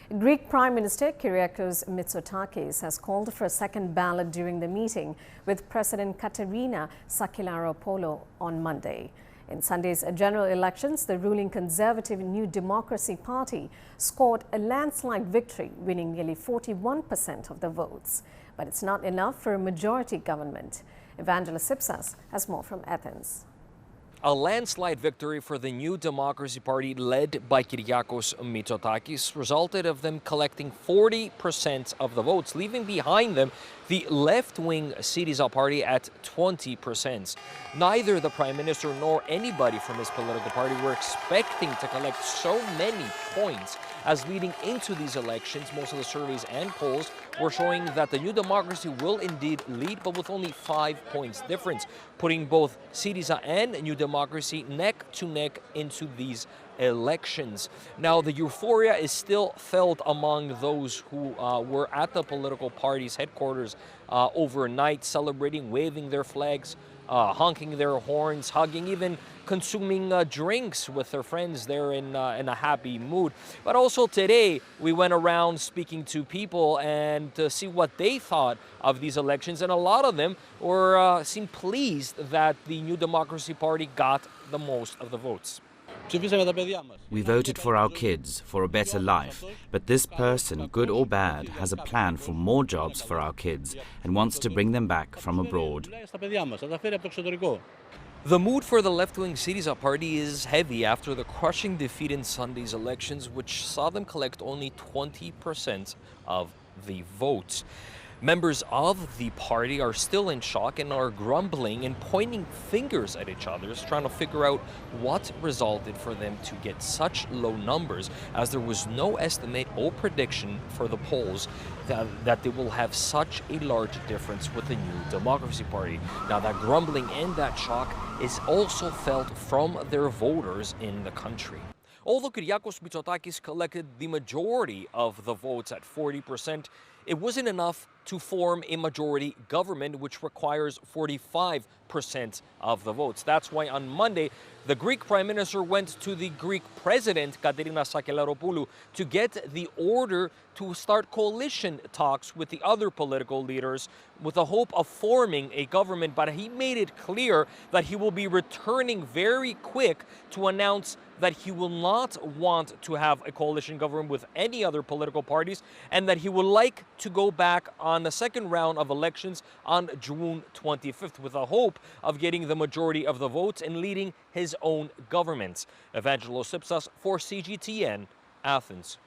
Greek Prime Minister Kyriakos Mitsotakis has called for a second ballot during the meeting with President Sakellaropoulou on Monday. In Sunday's general elections, the ruling Conservative New Democracy Party scored a landslide victory, winning nearly 41% of the votes. But it's not enough for a majority government. Evangelos Sipsas has more from Athens. A landslide victory for the New Democracy Party led by Kyriakos Mitsotakis resulted of them collecting 40% of the votes, leaving behind them the left-wing Syriza party at 20%. Neither the Prime Minister nor anybody from his political party were expecting to collect so many points, as leading into these elections, most of the surveys and polls were showing that the New Democracy will indeed lead, but with only 5 points difference, putting both Syriza and New Democracy neck to neck into these elections. Now, the euphoria is still felt among those who were at the political party's headquarters overnight, celebrating, waving their flags, honking their horns, hugging, even consuming drinks with their friends there in a happy mood. But also today, we went around speaking to people and to see what they thought of these elections, and a lot of them seemed pleased that the New Democracy Party got the most of the votes. We voted for our kids, for a better life, but this person, good or bad, has a plan for more jobs for our kids and wants to bring them back from abroad. The mood for the left-wing Syriza party is heavy after the crushing defeat in Sunday's elections, which saw them collect only 20% of the votes. Members of the party are still in shock and are grumbling and pointing fingers at each other, trying to figure out what resulted for them to get such low numbers, as there was no estimate or prediction for the polls that they will have such a large difference with the New Democracy Party. Now, that grumbling and that shock is also felt from their voters in the country. Although Kyriakos Mitsotakis collected the majority of the votes at 40%, it wasn't enough to form a majority government, which requires 45% of the votes. That's why on Monday, the Greek Prime Minister went to the Greek President, President Sakellaropoulou, to get the order to start coalition talks with the other political leaders with the hope of forming a government. But he made it clear that he will be returning very quick to announce that he will not want to have a coalition government with any other political parties, and that he would like to go back on the second round of elections on June 25th with the hope of getting the majority of the votes and leading his own government. Evangelos Sipsas for CGTN, Athens.